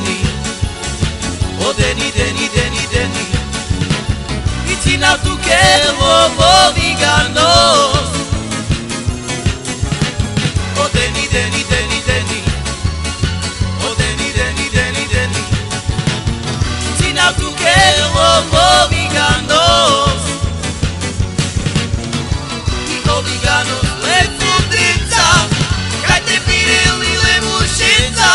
Deni, o Deni, Deni, Deni, Deni. Itina tu che lo viganos. O Deni, Deni, Deni, Deni. O Deni, Deni, Deni, Deni. Itina tu che lo viganos. I lo viganos le fundrița, kai te pireli le mușința.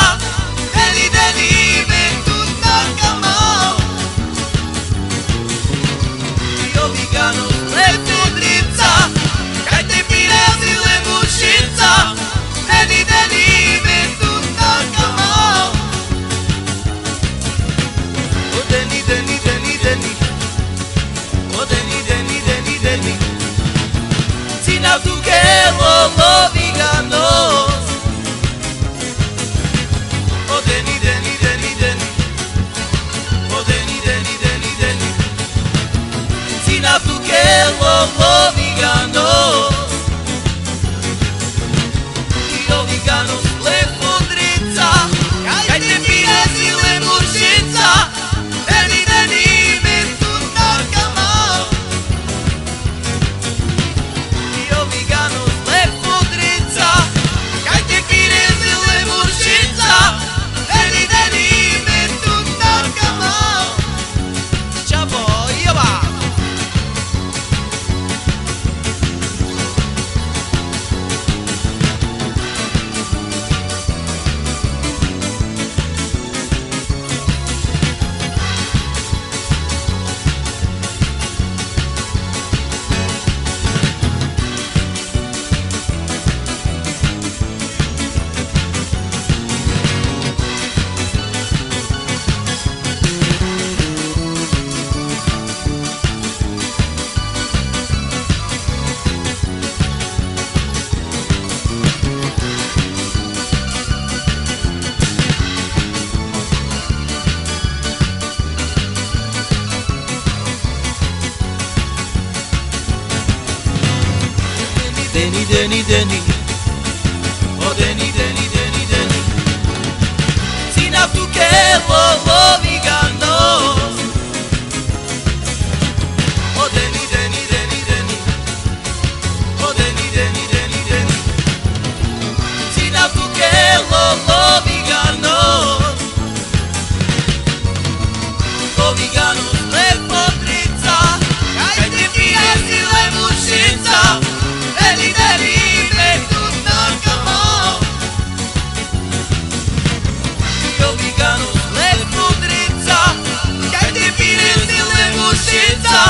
Deni, Deni, ventus narcamau. I lo viganos le fundrița, kai te pireli le mușința. Deni, Deni, ventus narcamau. O Deni, Deni, Deni, Deni. O Deni, Deni, Deni, Deni. Tina tu che lo viganos. O Deni, Deni, Deni, Deni. O Deni, Deni, Deni, Deni. Tina tu che lo viganos. I lo viganos le fundrița, kai te pirezi le mușința. Deni, Deni, ventus narcamau. I lo viganos le fundrița, kai te pirezi le mușința. Deni, Deni, ventus narcamau. Ceavo, iova! Deni, Deni, Deni. O Deni, Deni, Deni, Deni. Tina tu che lo viganos. O Deni, Deni, Deni, Deni. O Deni, Deni, Deni, Deni. Tina tu che lo viganos. Lo viganos le podrița, kai te pirezi le mușința. Deni, Deni, ventus narcamau. I lo viganos le fundrița, kai te pirezi le mușința.